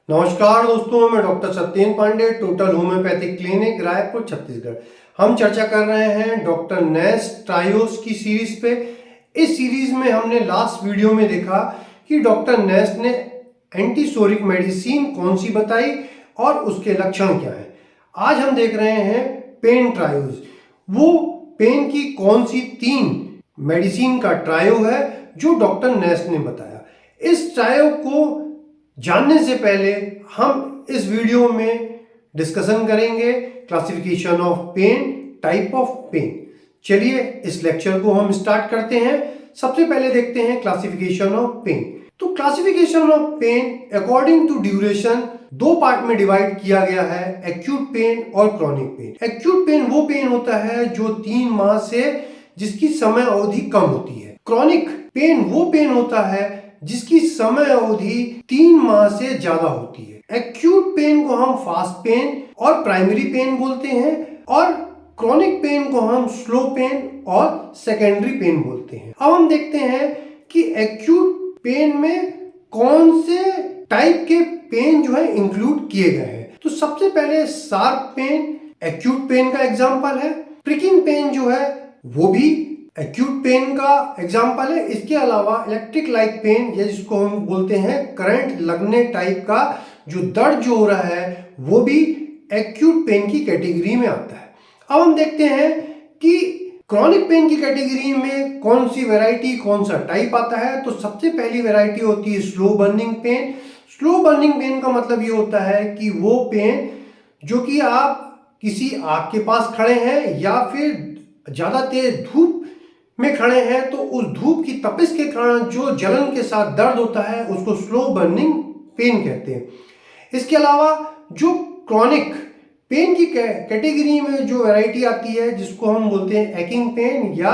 नमस्कार दोस्तों, मैं doctor Satyendra Pandey, total homeopathic clinic, Raipur, Chhattisgarh. हम चर्चा कर रहे हैं डॉक्टर नेस्ट ट्रायोस की सीरीज पे। इस सीरीज में हमने लास्ट वीडियो में देखा कि डॉक्टर नेस्ट ने एंटीसोरिक मेडिसिन कौन सी बताई और उसके लक्षण क्या हैं। आज हम देख रहे हैं पेन ट्रायोस। वो पेन की कौन सी 3 मेडिसिन का ट्रायो है जो डॉक्टर नेस्ट ने बताया। इस ट्रायो को जानने से पहले हम इस वीडियो में डिस्कशन करेंगे classification of pain, type of pain. चलिए इस लेक्चर को हम स्टार्ट करते हैं। सबसे पहले देखते हैं क्लासिफिकेशन ऑफ पेन। तो classification of pain according to duration 2 part में डिवाइड किया गया है, एक्यूट पेन और क्रॉनिक पेन। एक्यूट पेन वो पेन होता है जो 3 माह से जिसकी समय अवधि कम होती है। क्रॉनिक पेन वो पेन होता है जिसकी समय अवधि 3 माह से ज्यादा होती है। एक्यूट पेन को हम फास्ट पेन और प्राइमरी पेन बोलते हैं और क्रॉनिक पेन को हम स्लो पेन और सेकेंडरी पेन बोलते हैं। अब हम देखते हैं कि एक्यूट पेन में कौन से टाइप के पेन जो है इंक्लूड किए गए हैं। तो सबसे पहले शार्प पेन एक्यूट पेन का एग्जाम्पल है। प्रिकिंग पेन जो है वो भी एक्यूट पेन का एग्जाम्पल है। इसके अलावा इलेक्ट्रिक लाइक पेन, जिसको हम बोलते हैं करंट लगने टाइप का जो दर्द जो हो रहा है, वो भी एक्यूट पेन की कैटेगरी में आता है। अब हम देखते हैं कि क्रॉनिक पेन की कैटेगरी में कौन सी वैरायटी, कौन सा टाइप आता है। तो सबसे पहली वैरायटी होती है slow burning pain. Slow burning pain का मतलब ये होता है कि वो पेन जो कि आप किसी आग के पास खड़े हैं या फिर ज्यादा तेज धूप में खड़े हैं, तो उस धूप की तपिश के कारण जो जलन के साथ दर्द होता है उसको स्लो बर्निंग पेन कहते हैं। इसके अलावा जो क्रॉनिक पेन की कैटेगरी में जो वैरायटी आती है, जिसको हम बोलते हैं एकिंग पेन या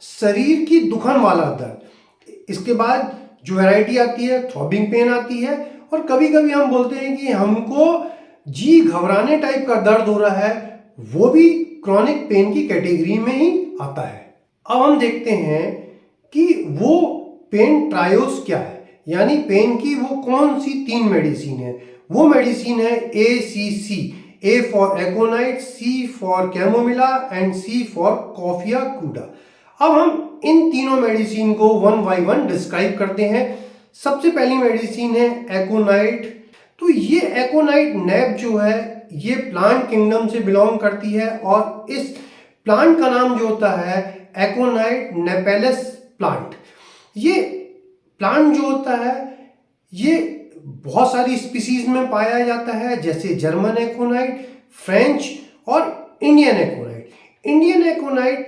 शरीर की दुखन वाला दर्द। इसके बाद जो वैरायटी आती है थ्रॉबिंग पेन आती है, और कभी कभी हम बोलते हैं कि हमको जी घबराने टाइप का दर्द हो रहा है, वो भी क्रॉनिक पेन की कैटेगरी में ही आता है। अब हम देखते हैं कि वो पेन ट्रायोस क्या है, यानी पेन की वो कौन सी 3 मेडिसिन है। वो मेडिसिन है ACC, A for aconite, C for chamomilla and C for coffea cruda. अब हम इन तीनों मेडिसिन को 1 बाय 1 डिस्क्राइब करते हैं। सबसे पहली मेडिसिन है एकोनाइट। तो ये एकोनाइट नैप जो है ये प्लांट किंगडम से बिलोंग करती है, और इस प्लांट का नाम जो होता है एकोनाइट नेपेलस प्लांट। ये प्लांट जो होता है ये बहुत सारी स्पीसीज में पाया जाता है, जैसे जर्मन एकोनाइट, फ्रेंच और इंडियन एकोनाइट। इंडियन एकोनाइट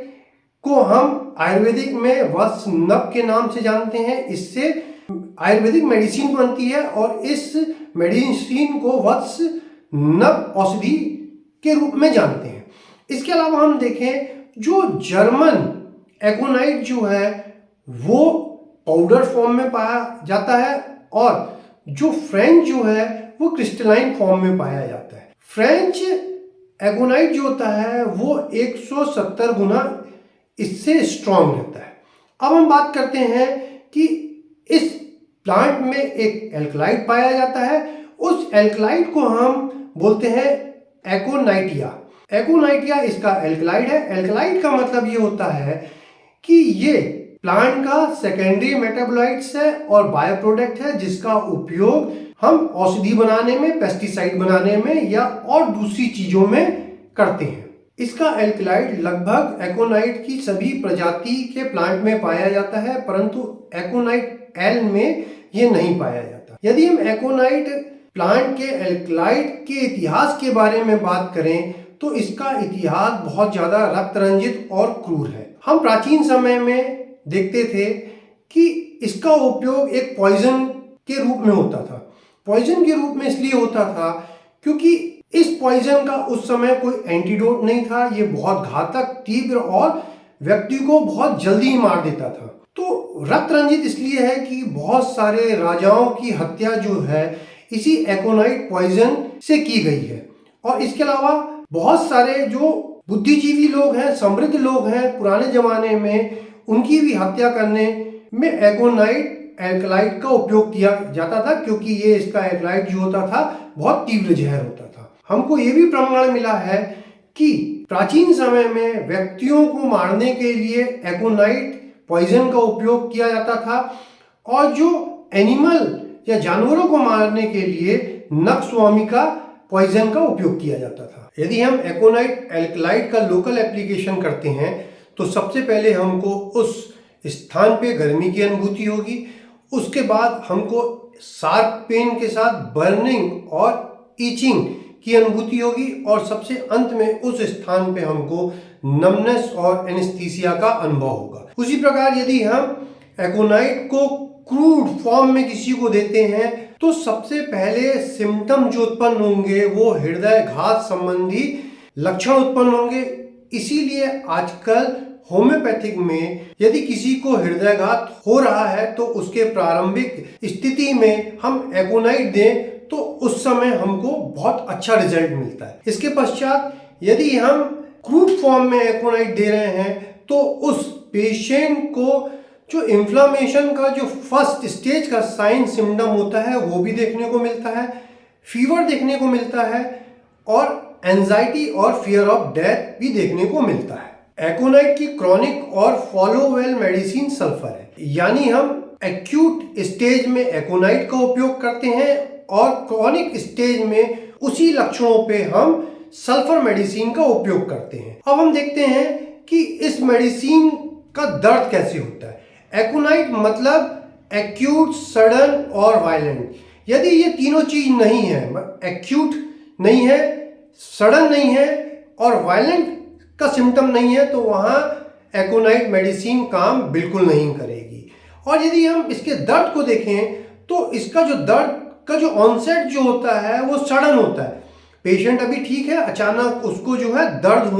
को हम आयुर्वेदिक में वत्स नप के नाम से जानते हैं। इससे आयुर्वेदिक मेडिसिन बनती है और इस मेडिसिन को वत्स नप औषधि के रूप में जानते हैं। इसके अलावा हम देखें जो जर्मन एकोनाइट जो है वो पाउडर फॉर्म में पाया जाता है, और जो फ्रेंच जो है वो क्रिस्टलाइन फॉर्म में पाया जाता है। फ्रेंच एकोनाइट जो होता है वो 170 गुना इससे स्ट्रॉन्ग रहता है। अब हम बात करते हैं कि इस प्लांट में एक एल्कलाइड पाया जाता है। उस एल्कलाइड को हम बोलते हैं एकोनाइटिया। एकोनाइटिया इसका एल्कलाइड है। एल्कलाइड का मतलब ये होता है कि ये प्लांट का सेकेंडरी मेटाबोलाइट्स है और बायो प्रोडक्ट है, जिसका उपयोग हम औषधि बनाने में, पेस्टिसाइड बनाने में या और दूसरी चीजों में करते हैं। इसका एल्कलाइड लगभग एकोनाइट की सभी प्रजाति के प्लांट में पाया जाता है, परंतु एकोनाइट एल में ये नहीं पाया जाता। यदि हम एकोनाइट प्लांट के एल्कलाइड के इतिहास के बारे में बात करें तो इसका इतिहास बहुत ज्यादा रक्त रंजित और क्रूर है। हम प्राचीन समय में देखते थे कि इसका उपयोग एक पॉइजन के रूप में होता था। पॉइजन के रूप में इसलिए होता था क्योंकि इस पॉइजन का उस समय कोई एंटीडोट नहीं था। ये बहुत घातक, तीव्र और व्यक्ति को बहुत जल्दी ही मार देता था। तो रक्त रंजित इसलिए है कि बहुत सारे राजाओं की हत्या जो है इसी एकोनाइट पॉइजन से की गई है। और इसके अलावा बहुत सारे जो बुद्धिजीवी लोग हैं, समृद्ध लोग हैं पुराने जमाने में, उनकी भी हत्या करने में एकोनाइट एल्कलाइड का उपयोग किया जाता था, क्योंकि ये इसका एल्कलाइड जो होता था बहुत तीव्र जहर होता था। हमको ये भी प्रमाण मिला है कि प्राचीन समय में व्यक्तियों को मारने के लिए एकोनाइट पॉइजन का उपयोग किया जाता था, और जो एनिमल या जानवरों को मारने के लिए नक्सवामिका पॉइजन का उपयोग किया जाता था। यदि हम एकोनाइट एल्कलाइड का लोकल एप्लीकेशन करते हैं तो सबसे पहले हमको उस स्थान पे गर्मी की अनुभूति होगी, उसके बाद हमको शार्प पेन के साथ बर्निंग और ईचिंग की अनुभूति होगी, और सबसे अंत में उस स्थान पे हमको नमनेस और एनेस्थीसिया का अनुभव होगा। उसी प्रकार यदि हम एकोनाइट को क्रूड फॉर्म में किसी को देते हैं तो सबसे पहले सिम्टम जो उत्पन्न होंगे वो हृदयघात संबंधी लक्षण उत्पन्न होंगे। इसीलिए आजकल होम्योपैथिक में यदि किसी को हृदयघात हो रहा है तो उसके प्रारंभिक स्थिति में हम एकोनाइट दें तो उस समय हमको बहुत अच्छा रिजल्ट मिलता है। इसके पश्चात यदि हम क्रूड फॉर्म में एकोनाइट दे रहे हैं तो उस पेशेंट को जो इन्फ्लामेशन का जो फर्स्ट स्टेज का साइन सिम्टम होता है वो भी देखने को मिलता है, फीवर देखने को मिलता है, और एंजाइटी और फियर ऑफ डेथ भी देखने को मिलता है। एकोनाइट की क्रॉनिक और फॉलो वेल मेडिसिन सल्फर है, यानी हम एक्यूट स्टेज में एकोनाइट का उपयोग करते हैं और क्रॉनिक स्टेज में उसी लक्षणों पे हम सल्फर मेडिसिन का उपयोग करते हैं। अब हम देखते हैं कि इस मेडिसिन का दर्द कैसे होता है। एकोनाइट मतलब एक्यूट, सडन और वायलेंट। यदि ये तीनों चीज नहीं है, एक्यूट नहीं है, सडन नहीं है और वायलेंट का सिम्टम नहीं है, तो वहां एकोनाइट मेडिसिन काम बिल्कुल नहीं करेगी। और यदि हम इसके दर्द को देखें तो इसका जो दर्द का जो ऑनसेट जो होता है वो सडन होता है। पेशेंट अभी ठीक है, अचानक उसको जो है दर्द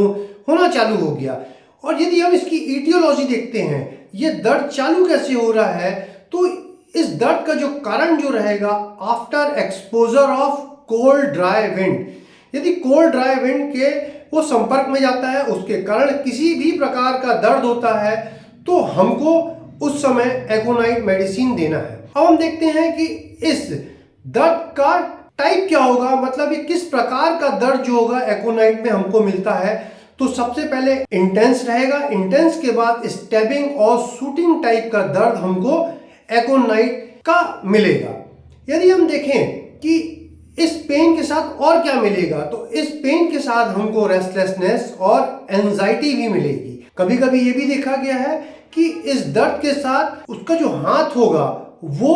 होना चालू हो गया। और यदि हम इसकी ईटियोलॉजी देखते हैं, ये दर्द चालू कैसे हो रहा है, तो इस दर्द का जो कारण जो रहेगा after exposure of cold dry wind. यदि कोल्ड ड्राई विंड के वो संपर्क में जाता है, उसके कारण किसी भी प्रकार का दर्द होता है, तो हमको उस समय एकोनाइट मेडिसिन देना है। अब हम देखते हैं कि इस दर्द का टाइप क्या होगा, मतलब ये किस प्रकार का दर्द जो होगा एकोनाइट में हमको मिलता है। तो सबसे पहले इंटेंस रहेगा, इंटेंस के बाद स्टैबिंग और शूटिंग टाइप का दर्द हमको एकोनाइट का मिलेगा। यदि हम देखें कि इस पेन के साथ और क्या मिलेगा, तो इस पेन के साथ हमको रेस्टलेसनेस और एंजाइटी भी मिलेगी। कभी कभी ये भी देखा गया है कि इस दर्द के साथ उसका जो हाथ होगा वो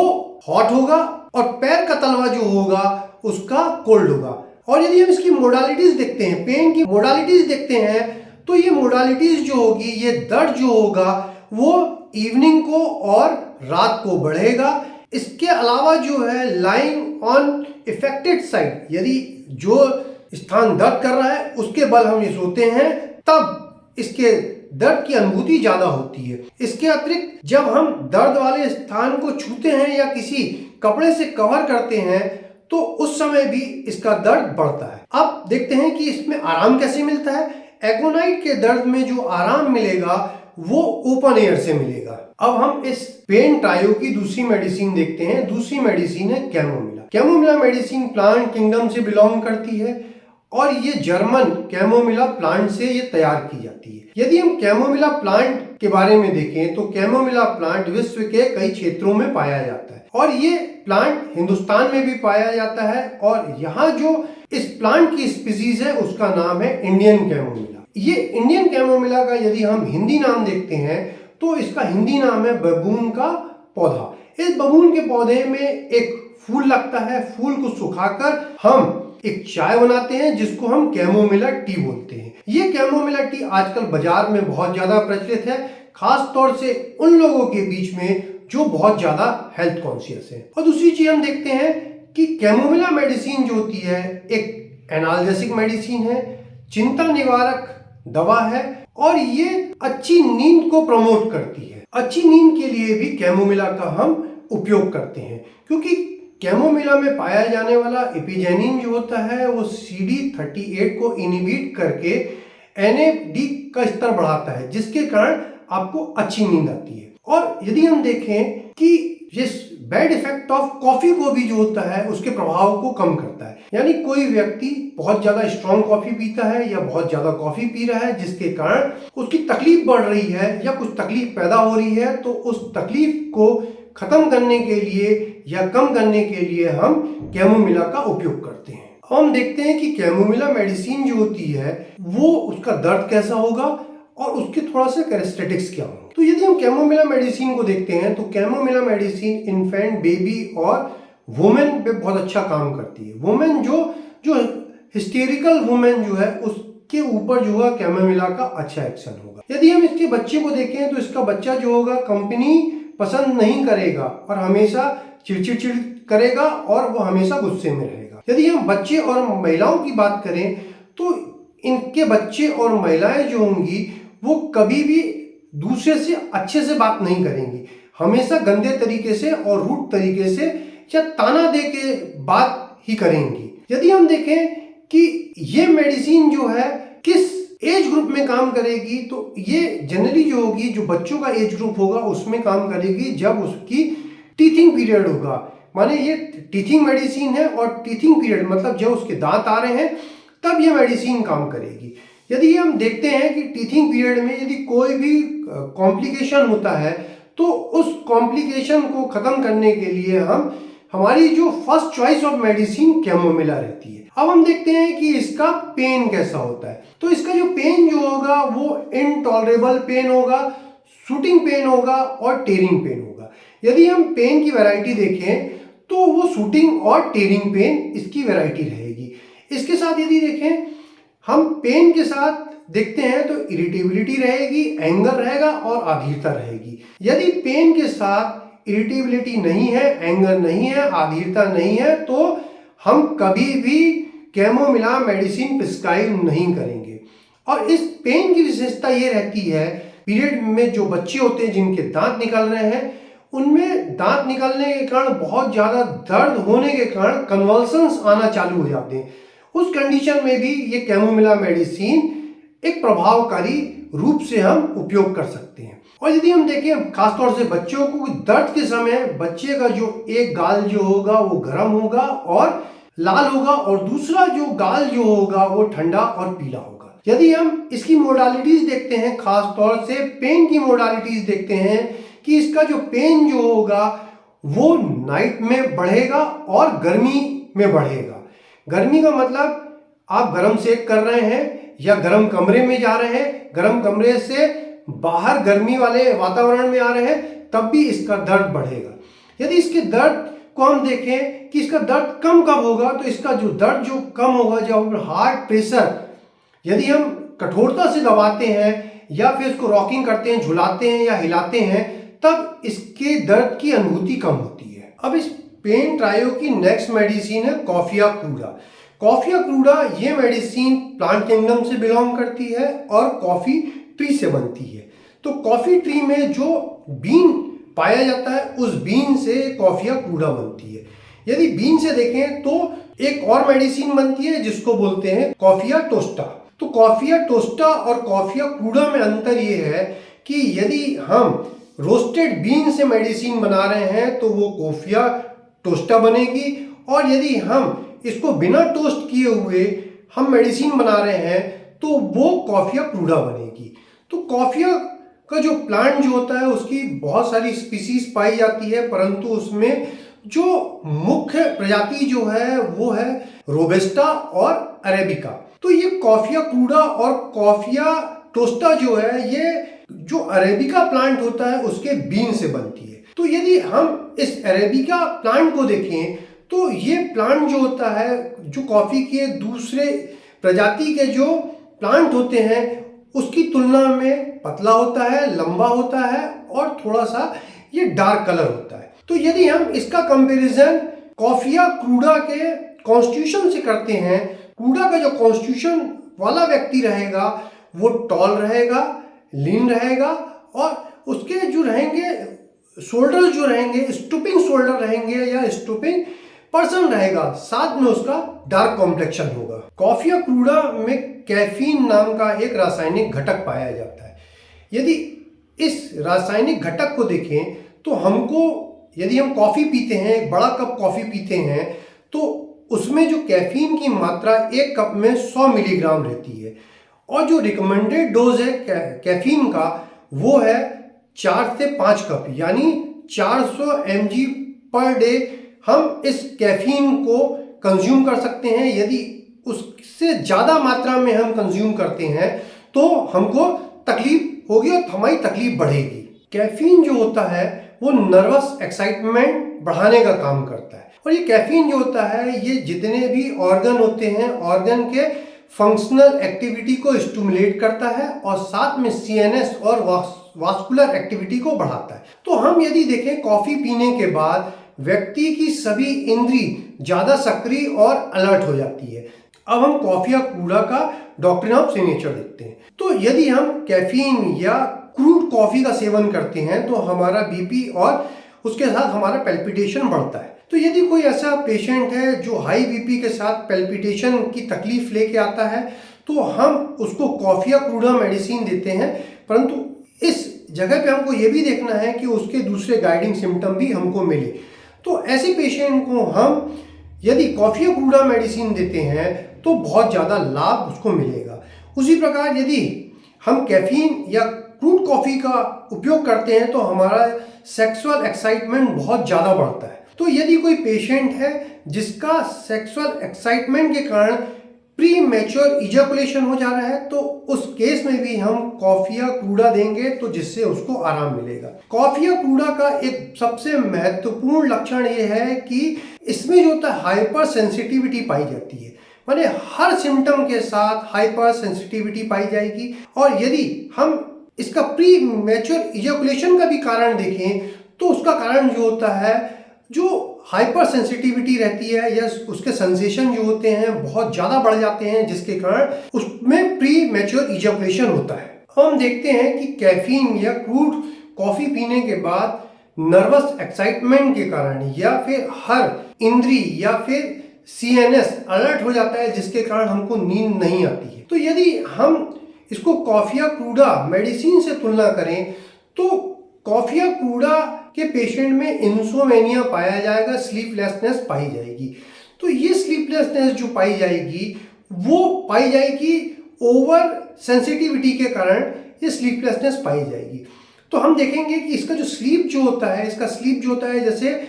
हॉट होगा और पैर का तलवा जो होगा उसका कोल्ड होगा। और यदि हम इसकी मोडालिटीज देखते हैं, पेन की मोडालिटीज देखते हैं, तो ये मोडालिटीज जो होगी, ये दर्द जो होगा वो इवनिंग को और रात को बढ़ेगा। इसके अलावा जो है लाइंग ऑन इफेक्टेड साइड, यदि जो स्थान दर्द कर रहा है उसके बल हम ये सोते हैं तब इसके दर्द की अनुभूति ज्यादा होती है। इसके अतिरिक्त जब हम दर्द वाले स्थान को छूते हैं या किसी कपड़े से कवर करते हैं तो उस समय भी इसका दर्द बढ़ता है। अब देखते हैं कि इसमें आराम कैसे मिलता है। एकोनाइट के दर्द में जो आराम मिलेगा वो ओपन एयर से मिलेगा। अब हम इस पेन ट्रायो की दूसरी मेडिसिन देखते हैं। दूसरी मेडिसिन है chamomilla. Chamomilla medicine plant kingdom से बिलोंग करती है और ये जर्मन कैमोमिला प्लांट से ये तैयार की जाती है। यदि हम कैमोमिला प्लांट के बारे में देखें तो कैमोमिला प्लांट विश्व के कई क्षेत्रों में पाया जाता है और ये प्लांट हिंदुस्तान में भी पाया जाता है। और यहाँ जो इस प्लांट की स्पीसीज है उसका नाम है इंडियन कैमोमिला। ये इंडियन कैमोमिला का यदि हम हिंदी नाम देखते हैं तो इसका हिंदी नाम है बबून का पौधा। इस बबून के पौधे में एक फूल लगता है। फूल को सुखाकर हम एक चाय बनाते हैं जिसको हम कैमोमिला टी बोलते हैं। ये कैमोमिला टी आजकल बाजार में बहुत ज्यादा प्रचलित है, खास तौर से उन लोगों के बीच में जो बहुत ज्यादा हेल्थ कॉन्शियस है। और दूसरी चीज हम देखते हैं कि कैमोमिला मेडिसिन जो होती है एक एनाल्जेसिक मेडिसिन है, चिंता निवारक दवा है और ये अच्छी नींद को प्रमोट करती है। अच्छी नींद के लिए भी कैमोमिला का हम उपयोग करते हैं क्योंकि कैमोमिला में पाया जाने वाला एपिजेनिन जो होता है वो CD38 को इनहिबिट करके NAD का स्तर बढ़ाता है जिसके कारण आपको अच्छी नींद आती है। और यदि हम देखें कि ये बैड इफेक्ट ऑफ कॉफी को भी जो होता है उसके प्रभाव को कम करता है। यानी कोई व्यक्ति बहुत ज्यादा स्ट्रॉन्ग कॉफी पीता है या बहुत ज्यादा कॉफी पी रहा है जिसके कारण उसकी तकलीफ बढ़ रही है या कुछ तकलीफ पैदा हो रही है, तो उस तकलीफ को खत्म करने के लिए या कम करने के लिए हम कैमोमिला का उपयोग करते हैं। अब हम देखते हैं कि कैमोमिला मेडिसिन जो होती है वो उसका दर्द कैसा होगा और उसके थोड़ा सा कैरेक्टरिस्टिक्स क्या होंगे। तो यदि हम कैमोमिला मेडिसिन को देखते हैं तो कैमोमिला मेडिसिन इन्फेंट, बेबी और वुमेन पे बहुत अच्छा काम करती है। वुमेन जो हिस्टेरिकल वुमेन जो है उसके ऊपर जो है कैमोमिला का अच्छा एक्शन होगा। यदि हम इसके बच्चे को देखें तो इसका बच्चा जो होगा कंपनी पसंद नहीं करेगा और हमेशा चिड़चिड़ करेगा और वो हमेशा गुस्से में रहेगा। यदि हम बच्चे और महिलाओं की बात करें तो इनके बच्चे और महिलाएं जो होंगी वो कभी भी दूसरे से अच्छे से बात नहीं करेंगी, हमेशा गंदे तरीके से और रूड तरीके से या ताना दे के बात ही करेंगी। यदि हम देखें कि ये मेडिसिन जो है किस एज ग्रुप में काम करेगी तो ये जनरली जो होगी जो बच्चों का एज ग्रुप होगा उसमें काम करेगी जब उसकी टीथिंग पीरियड होगा। माने ये टीथिंग मेडिसिन है और टीथिंग पीरियड मतलब जब उसके दांत आ रहे हैं तब ये मेडिसिन काम करेगी। यदि हम देखते हैं कि टीथिंग पीरियड में यदि कोई भी कॉम्प्लिकेशन होता है तो उस कॉम्प्लिकेशन को खत्म करने के लिए हमारी जो first choice of medicine chamomilla रहती है। अब हम देखते हैं कि इसका पेन कैसा होता है। तो इसका जो पेन जो होगा वो इनटॉलरेबल पेन होगा, शूटिंग पेन होगा और टेयरिंग पेन होगा। यदि हम पेन की वैरायटी देखें तो वो शूटिंग और टेयरिंग पेन इसकी वैरायटी रहेगी। इसके साथ यदि देखें हम पेन के साथ देखते हैं तो इरिटेबिलिटी रहेगी, एंगर रहेगा और आधीरता रहेगी। यदि पेन के साथ इरिटेबिलिटी नहीं है, एंगर नहीं है, आधीरता नहीं है तो हम कभी भी कैमोमिला मेडिसिन प्रिस्क्राइब नहीं करेंगे। और इस पेन की विशेषता ये रहती है पीरियड में जो बच्चे होते हैं जिनके दांत निकल रहे हैं उनमें दांत निकलने के कारण बहुत ज्यादा दर्द होने के कारण कन्वल्सन्स आना चालू हो जाते हैं। उस कंडीशन में भी ये कैमोमिला मेडिसिन एक प्रभावकारी रूप से हम उपयोग कर सकते हैं। और यदि हम देखें खासतौर से बच्चों को दर्द के समय बच्चे का जो एक गाल जो होगा वो गर्म होगा और लाल होगा और दूसरा जो गाल जो होगा वो ठंडा और पीला होगा। यदि हम इसकी मोडालिटीज देखते हैं, खासतौर से पेन की मोडालिटीज देखते हैं कि इसका जो पेन जो होगा वो नाइट में बढ़ेगा और गर्मी में बढ़ेगा। गर्मी का मतलब आप गर्म सेक कर रहे हैं या गर्म कमरे में जा रहे हैं, गर्म कमरे से बाहर गर्मी वाले वातावरण में आ रहे हैं तब भी इसका दर्द बढ़ेगा। यदि इसके दर्द को हम देखें कि इसका दर्द कम कब होगा तो इसका जो दर्द जो कम होगा जब हार्ट प्रेशर यदि हम कठोरता से दबाते हैं या फिर इसको रॉकिंग करते हैं, झुलाते हैं या हिलाते हैं तब इसके दर्द की अनुभूति कम होती है। अब इस पेन ट्रायो की नेक्स्ट मेडिसिन है कॉफिया क्रूडा। कॉफिया क्रूडा ये मेडिसिन प्लांट किंगडम से बिलोंग करती है और कॉफी ट्री से बनती है। तो कॉफी ट्री में जो बीन पाया जाता है उस बीन से कॉफिया क्रूडा बनती है। यदि बीन से देखें तो एक और मेडिसिन बनती है जिसको बोलते हैं कॉफिया टोस्टा। तो कॉफिया टोस्टा और कॉफिया क्रूडा में अंतर ये है कि यदि हम रोस्टेड बीन से मेडिसिन बना रहे हैं तो वो कॉफिया टोस्टा बनेगी और यदि हम इसको बिना टोस्ट किए हुए हम मेडिसिन बना रहे हैं तो वो कॉफिया क्रूडा बनेगी। तो कॉफिया का जो प्लांट जो होता है उसकी बहुत सारी स्पीसीज पाई जाती है परंतु उसमें जो मुख्य प्रजाति जो है वो है रोबस्टा और अरेबिका। तो ये कॉफिया क्रूडा और कॉफिया टोस्टा जो है ये जो अरेबिका प्लांट होता है उसके बीन से बनती है। तो यदि हम इस अरेबिका प्लांट को देखें तो ये प्लांट जो होता है जो कॉफी के दूसरे प्रजाति के जो प्लांट होते हैं उसकी तुलना में पतला होता है, लंबा होता है और थोड़ा सा ये डार्क कलर होता है। तो यदि हम इसका कंपैरिजन कॉफिया क्रूडा के कॉन्स्टिट्यूशन से करते हैं, क्रूडा का जो कॉन्स्टिट्यूशन वाला व्यक्ति रहेगा वो टॉल रहेगा, लीन रहेगा और उसके जो रहेंगे शोल्डर जो रहेंगे स्टूपिंग शोल्डर रहेंगे या स्टूपिंग पर्सन रहेगा, साथ में उसका डार्क कॉम्प्लेक्शन होगा। कॉफिया क्रूडा में कैफीन नाम का एक रासायनिक घटक पाया जाता है। यदि इस रासायनिक घटक को देखें तो हमको यदि हम कॉफ़ी पीते हैं, एक बड़ा कप कॉफ़ी पीते हैं, तो उसमें जो कैफीन की मात्रा एक कप में 100 मिलीग्राम रहती है और जो रिकमेंडेड डोज है कैफीन का वो है 4 से 5 कप, यानी 400 mg पर डे हम इस कैफीन को कंज्यूम कर सकते हैं। यदि उससे ज़्यादा मात्रा में हम कंज्यूम करते हैं तो हमको तकलीफ होगी और हमारी तकलीफ बढ़ेगी। कैफीन जो होता है वो नर्वस एक्साइटमेंट बढ़ाने का काम करता है और ये कैफीन जो होता है ये जितने भी ऑर्गन होते हैं ऑर्गन के फंक्शनल एक्टिविटी को स्टिमुलेट करता है और साथ में सीएनएस और वास्कुलर एक्टिविटी को बढ़ाता है। तो हम यदि देखें कॉफ़ी पीने के बाद व्यक्ति की सभी इंद्री ज़्यादा सक्रिय और अलर्ट हो जाती है। अब हम कॉफ़ी या कूड़ा का डॉक्ट्रिन ऑफ सिग्नेचर देखते हैं। तो यदि हम कैफीन या क्रूड कॉफ़ी का सेवन करते हैं तो हमारा बीपी और उसके साथ हमारा पैल्पिटेशन बढ़ता है। तो यदि कोई ऐसा पेशेंट है जो हाई बीपी के साथ पैल्पिटेशन की तकलीफ लेके आता है तो हम उसको कॉफ़ी या क्रूडा मेडिसिन देते हैं, परंतु इस जगह पे हमको ये भी देखना है कि उसके दूसरे गाइडिंग सिम्टम भी हमको मिले। तो ऐसे पेशेंट को हम यदि कॉफ़ी या क्रूडा मेडिसिन देते हैं तो बहुत ज़्यादा लाभ उसको मिलेगा। उसी प्रकार यदि हम कैफीन या क्रूड कॉफ़ी का उपयोग करते हैं तो हमारा सेक्सुअल एक्साइटमेंट बहुत ज़्यादा बढ़ता है। तो यदि कोई पेशेंट है जिसका सेक्सुअल एक्साइटमेंट के कारण प्री मैच्योर इजैकुलेशन हो जा रहा है तो उस केस में भी हम कॉफ़ी या क्रूडा देंगे तो जिससे उसको आराम मिलेगा। कॉफ़ी या क्रूडा का एक सबसे महत्वपूर्ण लक्षण ये है कि इसमें जो होता है हाइपर सेंसिटिविटी पाई जाती है, माने हर सिम्टम के साथ हाइपर सेंसिटिविटी पाई जाएगी। और यदि हम इसका प्री मैच्योर इजैकुलेशन का भी कारण देखें तो उसका कारण जो होता है जो हाइपर सेंसिटिविटी रहती है या उसके सेंसेशन जो होते हैं बहुत ज़्यादा बढ़ जाते हैं जिसके कारण उसमें प्री मैच्योर इजैकुलेशन होता है। हम देखते हैं कि कैफीन या क्रूड कॉफ़ी पीने के बाद नर्वस एक्साइटमेंट के कारण या फिर हर इंद्री या फिर सीएनएस अलर्ट हो जाता है जिसके कारण हमको नींद नहीं आती है। तो यदि हम इसको कॉफ़ी या क्रूडा मेडिसिन से तुलना करें तो कॉफ़ी या क्रूडा के पेशेंट में इंसोमेनिया पाया जाएगा, स्लीपलेसनेस पाई जाएगी। तो ये स्लीपलेसनेस जो पाई जाएगी वो पाई जाएगी ओवर सेंसिटिविटी के कारण ये स्लीपलेसनेस पाई जाएगी। तो हम देखेंगे कि इसका जो स्लीप जो होता है, इसका स्लीप जो होता है जैसे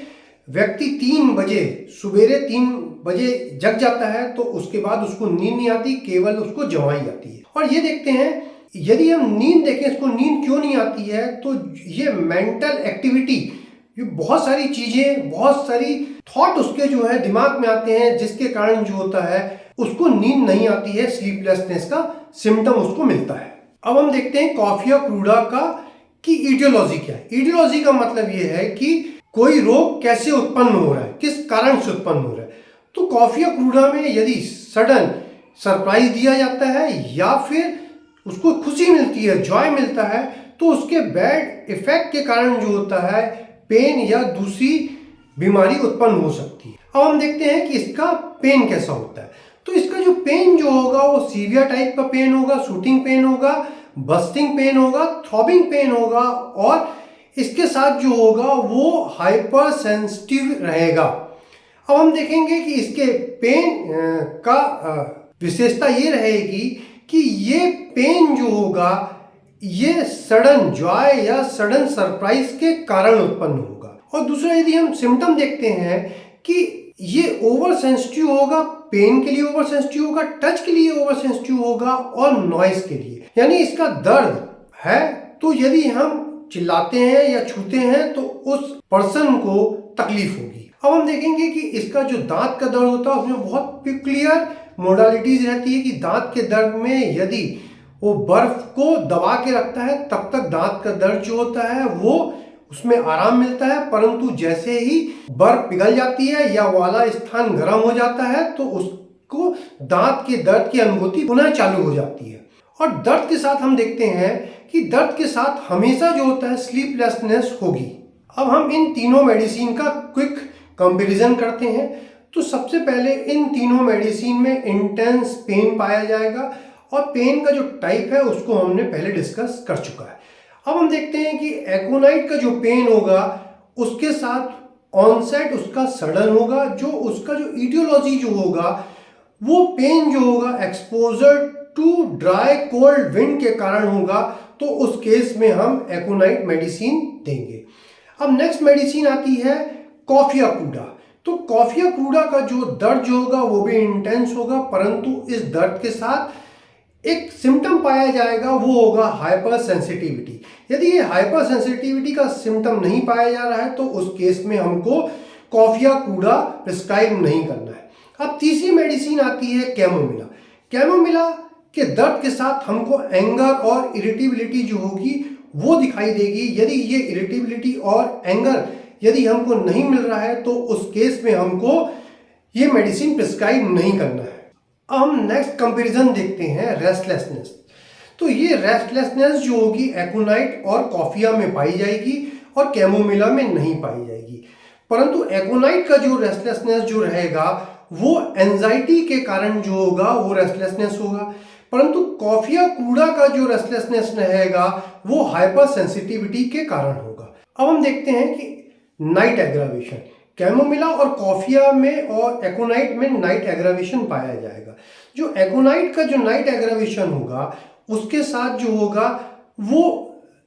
व्यक्ति 3 बजे सवेरे 3 बजे जग जाता है तो उसके बाद उसको नींद नहीं आती, केवल उसको जवाई आती है। और ये देखते हैं यदि हम नींद देखें इसको नींद क्यों नहीं आती है तो ये मेंटल एक्टिविटी, ये बहुत सारी चीज़ें बहुत सारी थॉट उसके जो है दिमाग में आते हैं जिसके कारण जो होता है उसको नींद नहीं आती है, स्लीपलेसनेस का सिम्टम उसको मिलता है। अब हम देखते हैं कॉफ़ी या क्रूडा का कि ईडियोलॉजी क्या है। ईडियोलॉजी का मतलब ये है कि कोई रोग कैसे उत्पन्न हो रहा है, किस कारण से उत्पन्न हो रहा है। तो कॉफ़ी या क्रूडा में यदि सडन सरप्राइज दिया जाता है या फिर उसको खुशी मिलती है, जॉय मिलता है, तो उसके बैड इफेक्ट के कारण जो होता है पेन या दूसरी बीमारी उत्पन्न हो सकती है। अब हम देखते हैं कि इसका पेन कैसा होता है। तो इसका जो पेन जो होगा वो सीवियर टाइप का पेन होगा, शूटिंग पेन होगा, बस्टिंग पेन होगा, थ्रॉबिंग पेन होगा और इसके साथ जो होगा वो हाइपर सेंसिटिव रहेगा। अब हम देखेंगे कि इसके पेन का विशेषता ये रहेगी कि ये पेन जो होगा ये सडन जॉय या सडन सरप्राइज के कारण उत्पन्न होगा। और दूसरा यदि हम सिम्टम देखते हैं कि ये ओवर सेंसिटिव होगा, पेन के लिए ओवर सेंसिटिव होगा, टच के लिए ओवर सेंसिटिव होगा और नॉइस के लिए, यानी इसका दर्द है तो यदि हम चिल्लाते हैं या छूते हैं तो उस पर्सन को तकलीफ होगी। अब हम देखेंगे कि इसका जो दांत का दर्द होता है उसमें बहुत क्लियर मोडालिटीज रहती है कि दांत के दर्द में यदि वो बर्फ को दबा के रखता है तब तक दांत का दर्द जो होता है वो उसमें आराम मिलता है, परंतु जैसे ही बर्फ पिघल जाती है या वाला स्थान गर्म हो जाता है तो उसको दांत के दर्द की अनुभूति पुनः चालू हो जाती है। और दर्द के साथ हम देखते हैं कि दर्द के साथ हमेशा जो होता है स्लीपलेसनेस होगी। अब हम इन तीनों मेडिसिन का क्विक कंपैरिजन करते हैं। तो सबसे पहले इन तीनों मेडिसिन में इंटेंस पेन पाया जाएगा और पेन का जो टाइप है उसको हमने पहले डिस्कस कर चुका है। अब हम देखते हैं कि एकोनाइट का जो पेन होगा उसके साथ ऑनसेट उसका सडन होगा, जो उसका जो ईटियोलॉजी जो होगा, वो पेन जो होगा exposure to dry cold wind के कारण होगा, तो उस केस में हम एकोनाइट मेडिसिन देंगे। अब नेक्स्ट मेडिसिन आती है कॉफिया क्रूडा। तो कॉफिया क्रूडा का जो दर्द जो होगा वो भी इंटेंस होगा, परंतु इस दर्द के साथ एक सिम्टम पाया जाएगा, वो होगा हाइपर सेंसिटिविटी। यदि ये हाइपर सेंसिटिविटी का सिम्टम नहीं पाया जा रहा है तो उस केस में हमको कॉफिया क्रूडा प्रिस्क्राइब नहीं करना है। अब तीसरी मेडिसिन आती है कैमोमिला। कैमोमिला के दर्द के साथ हमको एंगर और इरिटेबिलिटी जो होगी वो दिखाई देगी। यदि ये इरिटेबिलिटी और एंगर यदि हमको नहीं मिल रहा है तो उस केस में हमको ये मेडिसिन प्रिस्क्राइब नहीं करना है। अब हम नेक्स्ट कंपैरिजन देखते हैं रेस्टलेसनेस। तो ये रेस्टलेसनेस जो होगी एकोनाइट और कॉफिया में पाई जाएगी और कैमोमिला में नहीं पाई जाएगी, परंतु एकोनाइट का जो रेस्टलेसनेस जो रहेगा वो एंजाइटी के कारण जो होगा वो रेस्टलेसनेस होगा, परंतु कॉफिया क्रूडा का जो रेस्टलेसनेस रहेगा वो हाइपर सेंसिटिविटी के कारण होगा। अब हम देखते हैं कि नाइट एग्रावेशन। कैमोमिला और कॉफिया में और एकोनाइट में नाइट एग्रावेशन पाया जाएगा। जो एकोनाइट का जो नाइट एग्रावेशन होगा उसके साथ जो होगा वो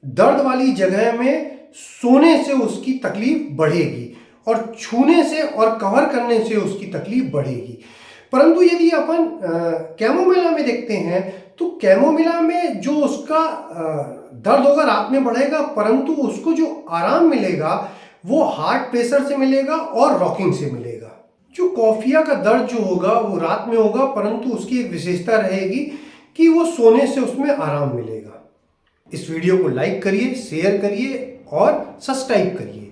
दर्द वाली जगह में सोने से उसकी तकलीफ बढ़ेगी और छूने से और कवर करने से उसकी तकलीफ बढ़ेगी। परंतु यदि अपन कैमोमिला में देखते हैं तो कैमोमिला में जो उसका दर्द होगा रात में बढ़ेगा, परंतु उसको जो आराम मिलेगा वो हार्ट प्रेशर से मिलेगा और रॉकिंग से मिलेगा। जो कॉफिया का दर्द जो होगा वो रात में होगा, परंतु उसकी एक विशेषता रहेगी कि वो सोने से उसमें आराम मिलेगा। इस वीडियो को लाइक करिए, शेयर करिए और सब्सक्राइब करिए।